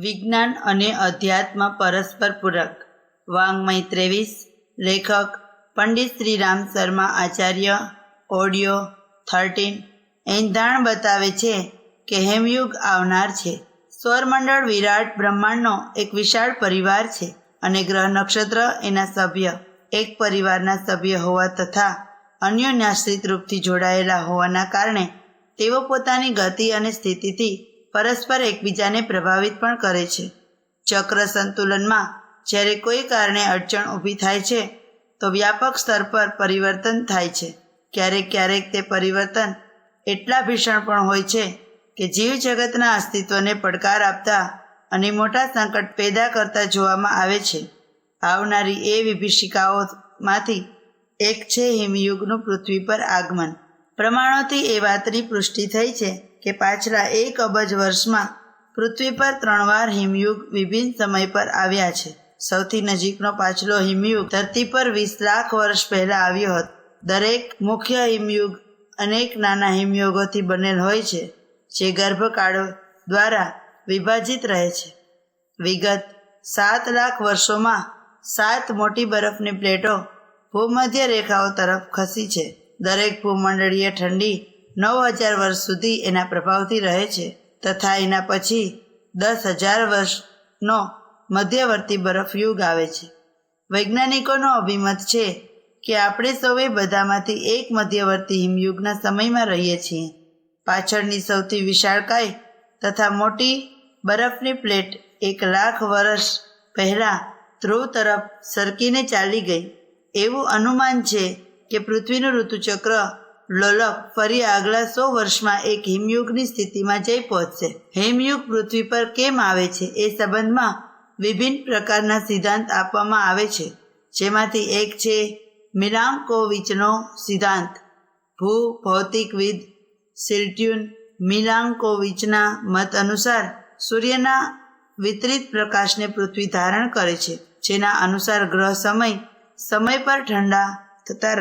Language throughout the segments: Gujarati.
વિજ્ઞાન અને અધ્યાત્મ પરસ્પર પૂરક. વાંગ્મય 23. લેખક પંડિત શ્રી રામ શર્મા આચાર્ય. ઓડિયો 13. એંધાણ બતાવે છે કે હેમયુગ આવનાર છે. સૌરમંડળ વિરાટ બ્રહ્માંડનો એક વિશાળ પરિવાર છે અને ગ્રહ નક્ષત્ર એના સભ્ય. એક પરિવારના સભ્ય હોવા તથા અન્યોન્યાશ્રિત રૂપથી જોડાયેલા હોવાના કારણે તેઓ પોતાની ગતિ અને સ્થિતિથી પરસ્પર એકબીજાને પ્રભાવિત પણ કરે છે. ચક્ર સંતુલનમાં જ્યારે કોઈ કારણે અડચણ ઊભી થાય છે તો વ્યાપક સ્તર પર પરિવર્તન થાય છે. ક્યારેક ક્યારેક તે પરિવર્તન એટલા ભીષણ પણ હોય છે કે જીવ જગતના અસ્તિત્વને પડકાર આપતા અને મોટા સંકટ પેદા કરતા જોવામાં આવે છે. આવનારી એ વિભીષિકાઓમાંથી એક છે હિમયુગનું પૃથ્વી પર આગમન. પ્રમાણોથી એ વાતની પુષ્ટિ થઈ છે કે પાછલા 1 અબજ વર્ષમાં પૃથ્વી પર 3 વાર હિમયુગ વિભિન્ન સમય પર આવ્યા છે. સૌથી નજીકનો પાછલો હિમયુગ ધરતી પર 20 લાખ વર્ષ પહેલા આવ્યો હતો. દરેક મુખ્ય હિમયુગ અનેક નાના હિમયુગોથી બનેલ હોય છે જે ગર્ભકાળો દ્વારા વિભાજિત રહે છે. વિગત 7 લાખ વર્ષોમાં 7 મોટી બરફની પ્લેટો ભૂમધ્ય રેખાઓ તરફ ખસી છે. દરેક ભૂમંડળીય ઠંડી 9000 વર્ષ સુધી એના પ્રભાવથી રહે છે તથા એના પછી 10,000 વર્ષનો મધ્યવર્તી બરફ યુગ આવે છે. વૈજ્ઞાનિકોનો અભિમત છે કે આપણે સૌએ બધામાંથી એક મધ્યવર્તી હિમયુગના સમયમાં રહીએ છીએ. પાછળની સૌથી વિશાળકાય તથા મોટી બરફની પ્લેટ 1 લાખ વર્ષ પહેલાં ધ્રુવ તરફ સરકીને ચાલી ગઈ. એવું અનુમાન છે કે પૃથ્વીનું ઋતુચક્ર લોલક ફરી આગલા 100 વર્ષમાં એક હિમયુગની સ્થિતિમાં જઈ પહોંચશે. હિમયુગ પૃથ્વી પર કેમ આવે છે એ સંબંધમાં વિભિન્ન પ્રકારના સિદ્ધાંત આપવામાં આવે છે, જેમાંથી એક છે મિલાન્કોવિચનો સિદ્ધાંત. ભૂભૌતિકવિદ સિલ્ટ્યુન મિલાન્કોવિચના મત અનુસાર સૂર્યના વિતરિત પ્રકાશને પૃથ્વી ધારણ કરે છે, જેના અનુસાર ગ્રહ સમય પર ઠંડા થતા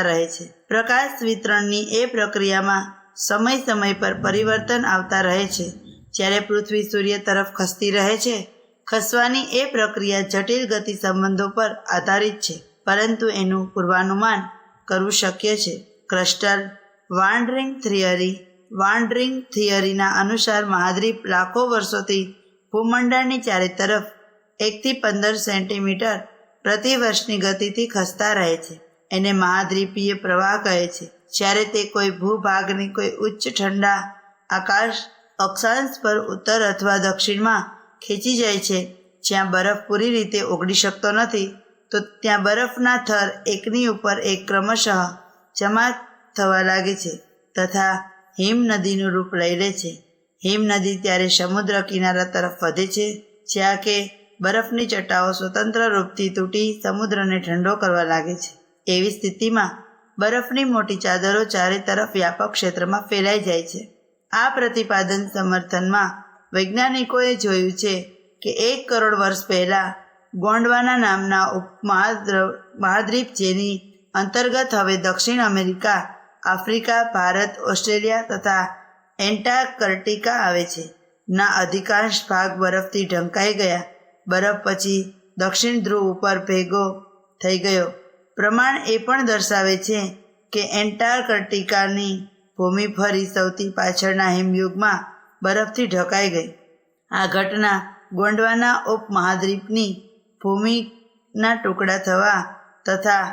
રહે છે. પ્રકાશ વિતરણની એ પ્રક્રિયામાં સમય પર પરિવર્તન આવતા રહે છે. જ્યારે પૃથ્વી સૂર્ય તરફ ખસતી રહે છે, ખસવાની એ પ્રક્રિયા જટિલ ગતિ સંબંધો પર આધારિત છે, પરંતુ એનું પૂર્વાનુમાન કરવું શક્ય છે. ક્રસ્ટલ વાન્ડરિંગ થિયરીના અનુસાર મહાદ્વીપ લાખો વર્ષોથી ભૂમંડળની ચારે તરફ 1 થી 15 સેન્ટીમીટર પ્રતિ વર્ષની ગતિથી ખસતા રહે છે. એને મહાદ્વીપીય પ્રવાહ કહે છે. જ્યારે તે કોઈ ભૂભાગની કોઈ ઉચ્ચ ઠંડા અક્ષાંશ પર ઉત્તર અથવા દક્ષિણમાં ખેંચી જાય છે, જ્યાં બરફ પૂરી રીતે ઓગળી શકતો નથી, તો ત્યાં બરફના થર એકની ઉપર એક ક્રમશઃ જમા થવા લાગે છે તથા હિમનદીનું રૂપ લઈ લે છે. હિમનદી ત્યારે સમુદ્ર કિનારા તરફ વધે છે, જ્યાં કે બરફની ચટ્ટાઓ સ્વતંત્ર રૂપથી તૂટી સમુદ્રને ઠંડો કરવા લાગે છે. એવી સ્થિતિમાં બરફની મોટી ચાદરો ચારે તરફ વ્યાપક ક્ષેત્રમાં ફેલાઈ જાય છે. આ પ્રતિપાદન સમર્થનમાં વૈજ્ઞાનિકોએ જોયું છે કે 1 કરોડ વર્ષ પહેલાં ગોંડવાના નામના મહાદ્વીપ, જેની અંતર્ગત હવે દક્ષિણ અમેરિકા, આફ્રિકા, ભારત, ઓસ્ટ્રેલિયા તથા એન્ટાર્કટિકા આવે છે, ના અધિકાંશ ભાગ બરફથી ઢંકાઈ ગયા. બરફ પછી દક્ષિણ ધ્રુવ ઉપર ભેગો થઈ ગયો. પ્રમાણ એ પણ દર્શાવે છે કે એન્ટાર્કટિકાની ભૂમિ ફરી સૌથી પાછળના હિમયુગમાં બરફથી ઢંકાઈ ગઈ. આ ઘટના ગોંડવાના ઉપમહાદ્વીપની ભૂમિના ટુકડા થવા તથા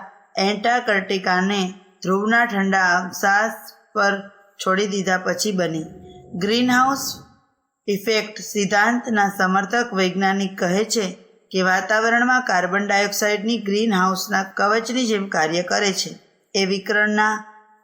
એન્ટાર્કટિકાને ધ્રુવના ઠંડા અક્ષાંશ પર છોડી દીધા પછી બની. ગ્રીનહાઉસ ઇફેક્ટ સિદ્ધાંતના સમર્થક વૈજ્ઞાનિક કહે છે કે વાતાવરણમાં કાર્બન ડાયોક્સાઇડની ગ્રીનહાઉસના કવચની જેમ કાર્ય કરે છે. એ વિકિરણના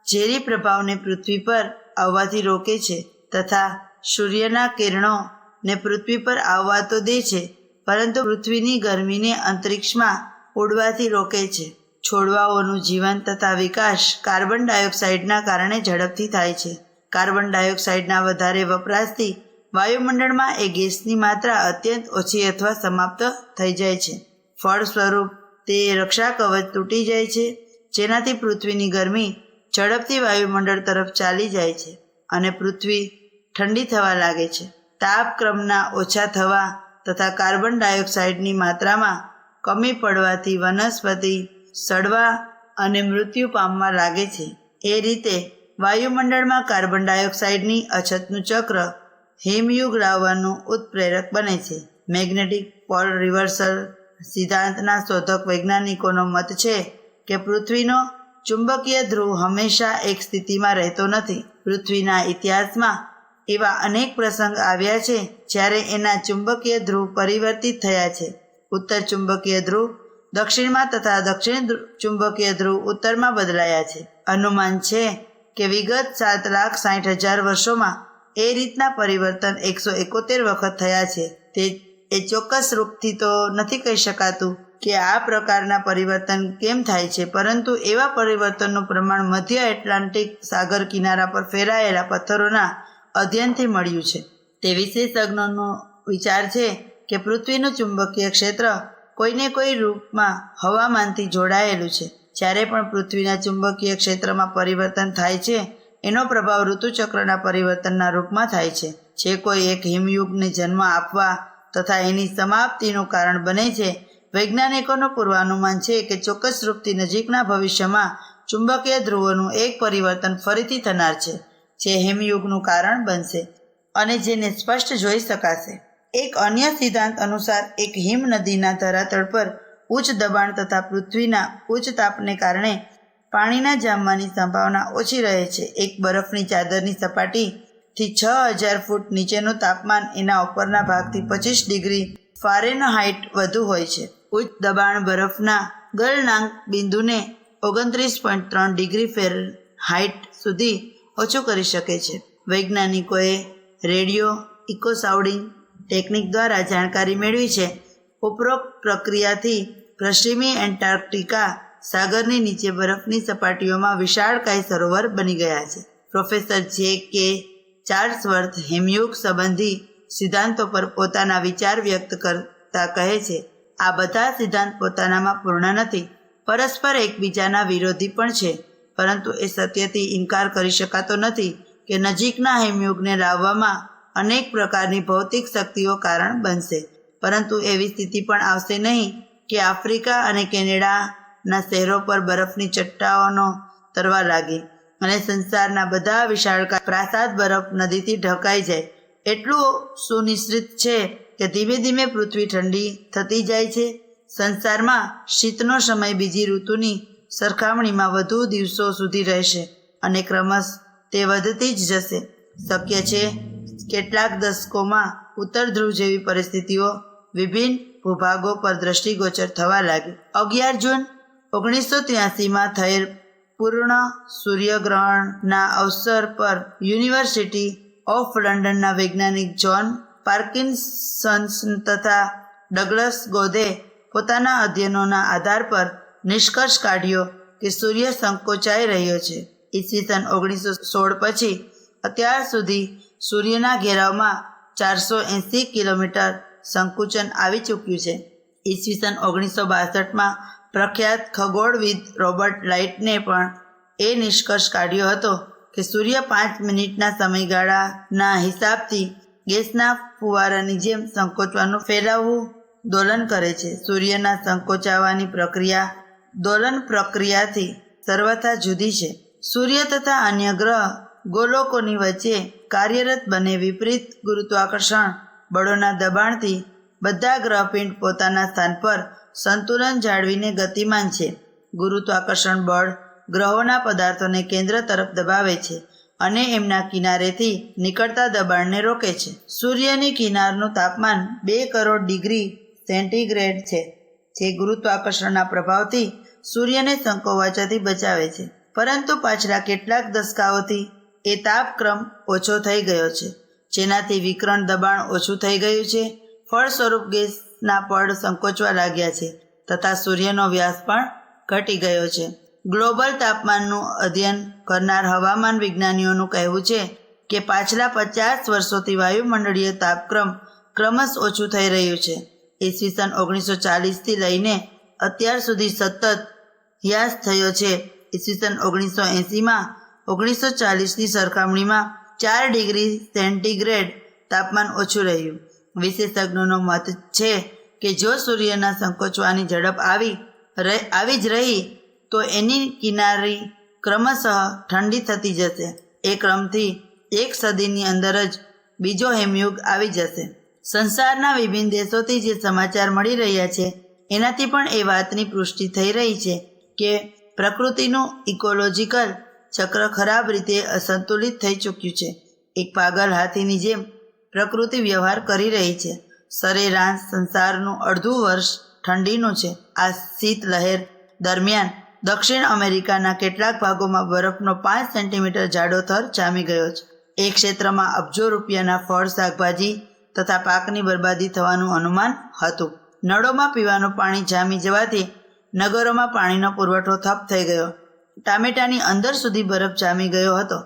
ઝેરી પ્રભાવને પૃથ્વી પર આવવાથી રોકે છે તથા સૂર્યના કિરણોને પૃથ્વી પર આવવા તો દે છે, પરંતુ પૃથ્વીની ગરમીને અંતરિક્ષમાં ઉડવાથી રોકે છે. છોડવાઓનું જીવન તથા વિકાસ કાર્બન ડાયોક્સાઇડના કારણે ઝડપથી થાય છે. કાર્બન ડાયોક્સાઇડના વધારે વપરાશથી વાયુમંડળમાં એ ગેસની માત્રા અત્યંત ઓછી અથવા સમાપ્ત થઈ જાય છે. ફળ સ્વરૂપ તે રક્ષા કવચ તૂટી જાય છે, જેનાથી પૃથ્વીની ગરમી ઝડપથી વાયુમંડળ તરફ ચાલી જાય છે અને પૃથ્વી ઠંડી થવા લાગે છે. તાપક્રમના ઓછા થવા તથા કાર્બન ડાયોક્સાઇડની માત્રામાં કમી પડવાથી વનસ્પતિ સડવા અને મૃત્યુ પામવા લાગે છે. એ રીતે વાયુમંડળમાં કાર્બન ડાયોક્સાઇડની અછતનું ચક્ર હિમયુગ લાવવાનું ઉત્પ્રેરક બને છે. મેગ્નેટિક પોલ રિવર્સલ સિદ્ધાંતના શોધક વૈજ્ઞાનિકોનો મત છે કે પૃથ્વીનો ચુંબકીય ધ્રુવ હંમેશા એક સ્થિતિમાં રહેતો નથી. પૃથ્વીના ઇતિહાસમાં એવા અનેક પ્રસંગ આવ્યા છે જ્યારે એના ચુંબકીય ધ્રુવ પરિવર્તિત થયા છે. ઉત્તર ચુંબકીય ધ્રુવ દક્ષિણમાં તથા દક્ષિણ ચુંબકીય ધ્રુવ ઉત્તરમાં બદલાયા છે. અનુમાન છે કે વિગત 7,60,000 વર્ષોમાં એ રીતના પરિવર્તન 171 વખત થયા છે. એ ચોક્કસ રૂપથી તો નથી કહી શકાતું કે આ પ્રકારના પરિવર્તન કેમ થાય છે, પરંતુ એવા પરિવર્તનનું પ્રમાણ મધ્ય એટલાન્ટિક સાગર કિનારા પર ફેરાયેલા પથ્થરોના અધ્યયનથી મળ્યું છે. તે વિશેષજ્ઞોનો વિચાર છે કે પૃથ્વીનું ચુંબકીય ક્ષેત્ર કોઈને કોઈ રૂપમાં હવામાનથી જોડાયેલું છે. જ્યારે પણ પૃથ્વીના ચુંબકીય ક્ષેત્રમાં પરિવર્તન થાય છે એનો પ્રભાવ ઋતુચક્રના પરિવર્તનના રૂપમાં થાય છે, જે કોઈ એક હિમયુગને જન્મ આપવા તથા એની સમાપ્તિનું કારણ બને છે. વૈજ્ઞાનિકોનું પૂર્વાનુમાન છે કે ચોક્કસ રૂપથી નજીકના ભવિષ્યમાં ચુંબકીય ધ્રુવોનું એક પરિવર્તન ફરીથી થનાર છે, જે હિમયુગનું કારણ બનશે અને જેને સ્પષ્ટ જોઈ શકાશે. એક અન્ય સિદ્ધાંત અનુસાર એક હિમ નદીના ધરાતળ પર ઉચ્ચ દબાણ તથા પૃથ્વીના ઉચ્ચ તાપને કારણે પાણીના જામવાની સંભાવના ઓછી રહે છે. એક બરફની ચાદરની સપાટીથી 6,000 ફૂટ નીચેનું તાપમાન એના ઉપરના ભાગથી 25 ડિગ્રી ફારેનહાઇટ વધુ હોય છે. ઉચ્ચ દબાણ બરફના ગલનાંક બિંદુને 29.3 ડિગ્રી ફારેનહાઇટ સુધી ઓછું કરી શકે છે. વૈજ્ઞાનિકોએ રેડિયો ઇકોસાઉન્ડિંગ ટેકનિક દ્વારા જાણકારી મેળવી છે. ઉપરોક્ત પ્રક્રિયાથી પશ્ચિમી એન્ટાર્કટિકા સાગરની નીચે બરફની સપાટીઓમાં વિશાળકાય સરોવર બની ગયા છે. પ્રોફેસર જે.કે. ચાર્લ્સવર્થ હિમયુગ સંબંધી સિદ્ધાંતો પર પોતાના વિચાર વ્યક્ત કરતા કહે છે, આ બધા સિદ્ધાંત પોતાનામાં પૂર્ણ નથી, પરસ્પર એકબીજાના વિરોધી પણ છે, પરંતુ એ સત્યથી ઇનકાર કરી શકાતો નથી કે નજીકના હિમયુગને લાવવામાં અનેક પ્રકારની ભૌતિક શક્તિઓ કારણ બનશે. પરંતુ એવી સ્થિતિ પણ આવશે નહીં કે આફ્રિકા અને કેનેડાના શહેરો પર બરફની ચટ્ટાનો તરવા લાગે અને સંસારના બધા વિશાળકાય પ્રાસાદ બરફ નદીથી ઢંકાઈ જાય. એટલું સુનિશ્ચિત છે કે ધીમે ધીમે પૃથ્વી ઠંડી થતી જાય છે. સંસારમાં શીતનો સમય બીજી ઋતુની સરખામણીમાં વધુ દિવસો સુધી રહેશે અને ક્રમશઃ તે વધતી જ જશે. શક્ય છે કેટલાક દશકોમાં ઉત્તર ધ્રુવ જેવી પરિસ્થિતિઓ વિભિન્ન ભૂભાગો પર દ્રષ્ટિગોચર થવા લાગી. 11 જૂન 1983માં થયેલ પૂર્ણ સૂર્યગ્રહણના અવસર પર યુનિવર્સિટી ઓફ લંડનના વૈજ્ઞાનિક જ્હોન પાર્કિન્સન્સ તથા ડગલસ ગોધે પોતાના અધ્યયનોના આધાર પર નિષ્કર્ષ કાઢ્યો કે સૂર્ય સંકોચાઈ રહ્યો છે. ઈસવીસન 1916 પછી અત્યાર સુધી સૂર્યના ઘેરાવમાં 480 કિલોમીટર સંકુચન આવી ચૂક્યું છે. ઈસવીસન 1962માં પ્રખ્યાત ખગોળવિદ રોબર્ટ લાઇટને પણ એ નિષ્કર્ષ કાઢ્યો હતો કે સૂર્ય 5 મિનિટના સમયગાળાના હિસાબથી ગેસના ફુવારાની જેમ સંકોચવાનું ફેલાવવું દોલન કરે છે. સૂર્યના સંકોચાવાની પ્રક્રિયા દોલન પ્રક્રિયાથી સર્વથા જુદી છે. સૂર્ય તથા અન્ય ગ્રહ ગોલકોની વચ્ચે કાર્યરત બને વિપરીત ગુરુત્વાકર્ષણ બળોના દબાણથી બધા ગ્રહપિંડ પોતાના સ્થાન પર સંતુલન જાળવીને ગતિમાન છે. ગુરુત્વાકર્ષણ બળ ગ્રહોના પદાર્થોને કેન્દ્ર તરફ દબાવે છે અને એમના કિનારેથી નીકળતા દબાણને રોકે છે. સૂર્યની કિનારનું તાપમાન 2 કરોડ ડિગ્રી સેન્ટીગ્રેડ છે, જે ગુરુત્વાકર્ષણના પ્રભાવથી સૂર્યને સંકોચાવાથી બચાવે છે. પરંતુ પાછલા કેટલાક દશકાઓથી એ તાપક્રમ ઓછો થઈ ગયો છે, જેનાથી વિકર્ણ દબાણ ઓછું થઈ ગયું છે. ફળસ્વરૂપ ગેસના પડ સંકોચવા લાગ્યા છે તથા સૂર્યનો વ્યાસ પણ ઘટી ગયો છે. ગ્લોબલ તાપમાનનું અધ્યયન કરનાર હવામાન વિજ્ઞાનીઓનું કહેવું છે કે પાછલા 50 વર્ષોથી વાયુમંડળીય તાપક્રમ ક્રમશઃ ઓછું થઈ રહ્યું છે. ઈસવીસન 1940થી લઈને અત્યાર સુધી સતત હ્રાસ થયો છે. ઈસવીસન 1980માં 1940ની સરખામણીમાં 4 ડિગ્રી સેન્ટીગ્રેડ તાપમાન ઓછું રહ્યું. વિશેષજ્ઞોનો મત છે કે જો સૂર્યના સંકોચવાની ઝડપ આવી જ રહી તો એની કિનારી ક્રમશઃ ઠંડી થતી જશે. એ ક્રમથી 1 સદીની અંદર જ બીજો હિમયુગ આવી જશે. સંસારના વિભિન્ન દેશોથી જે સમાચાર મળી રહ્યા છે એનાથી પણ એ વાતની પુષ્ટિ થઈ રહી છે કે પ્રકૃતિનું ઇકોલોજીકલ ચક્ર ખરાબ રીતે અસંતુલિત થઈ ચૂક્યું છે. એક પાગલ હાથીની જેમ પ્રકૃતિ વ્યવહાર કરી રહી છે. સરેરાશ સંસારનું અડધું વર્ષ ઠંડીનું છે. આ શીત લહેર દરમિયાન દક્ષિણ અમેરિકાના કેટલાક ભાગોમાં બરફનો 5 સેન્ટીમીટર જાડો થર જામી ગયો છે. એ ક્ષેત્રમાં અબજો રૂપિયાના ફળ, શાકભાજી તથા પાકની બરબાદી થવાનું અનુમાન હતું. નળોમાં પીવાનું પાણી જામી જવાથી નગરોમાં પાણીનો પુરવઠો ઠપ થઈ ગયો. ટામેટાની અંદર સુધી બરફ જામી ગયો હતો.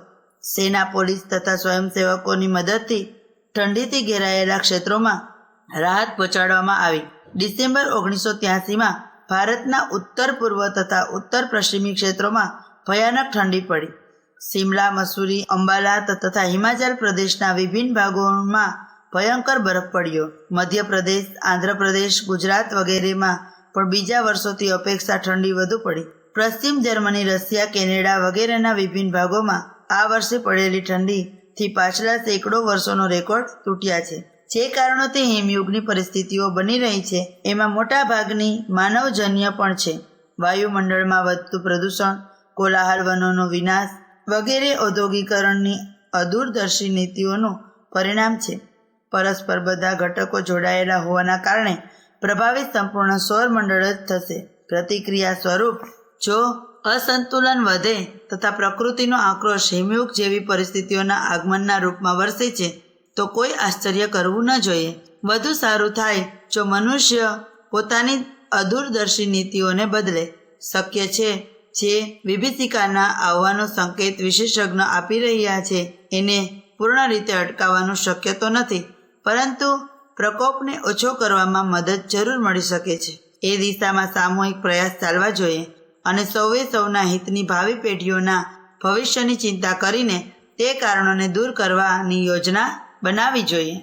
સેના, પોલીસ તથા સ્વયંસેવકોની મદદથી ઠંડીથી ઘેરાયેલા ક્ષેત્રોમાં રાહત પહોંચાડવામાં આવી. ડિસેમ્બર 1983માં ભારતના ઉત્તર પૂર્વ તથા ઉત્તર પશ્ચિમી ક્ષેત્રોમાં ભયાનક ઠંડી પડી. શિમલા, મસૂરી, અંબાલા તથા હિમાચલ પ્રદેશના વિભિન્ન ભાગોમાં ભયંકર બરફ પડ્યો. મધ્યપ્રદેશ, આંધ્રપ્રદેશ, ગુજરાત વગેરેમાં પણ બીજા વર્ષોથી અપેક્ષા ઠંડી વધુ પડી. પશ્ચિમ જર્મની, રશિયા, કેનેડા વગેરેના વિભિન્ન ભાગોમાં આ વર્ષે પડેલી ઠંડીથી પાછલા સેંકડો વર્ષોનો રેકોર્ડ તૂટ્યા છે. જે કારણોથી હિમયુગની પરિસ્થિતિઓ બની રહી છે એમાં મોટા ભાગની માનવજન્ય પણ છે. વાયુમંડળમાં વધતું પ્રદૂષણ, કોલાહલ, વનોનો વિનાશ વગેરે ઔદ્યોગિકરણની અદૂરદર્શી નીતિઓનું પરિણામ છે. પરસ્પર બધા ઘટકો જોડાયેલા હોવાના કારણે પ્રભાવિત સંપૂર્ણ સૌરમંડળ જ થશે. પ્રતિક્રિયા સ્વરૂપ જો અસંતુલન વધે તથા પ્રકૃતિનો આક્રોશ હિમયુગ જેવી પરિસ્થિતિઓના આગમનના રૂપમાં વરસે છે તો કોઈ આશ્ચર્ય કરવું ન જોઈએ. વધુ સારું થાય જો મનુષ્ય પોતાની અદૂરદર્શી નીતિઓને બદલે. શક્ય છે જે વિભીષિકાના આવવાનો સંકેત વિશેષજ્ઞો આપી રહ્યા છે એને પૂર્ણ રીતે અટકાવવાનું શક્ય તો નથી, પરંતુ પ્રકોપને ઓછો કરવામાં મદદ જરૂર મળી શકે છે. એ દિશામાં સામૂહિક પ્રયાસ ચાલવા જોઈએ અને સૌએ સૌના હિતની ભાવિ પેઢીઓના ભવિષ્યની ચિંતા કરીને તે કારણોને દૂર કરવાની યોજના બનાવવી જોઈએ.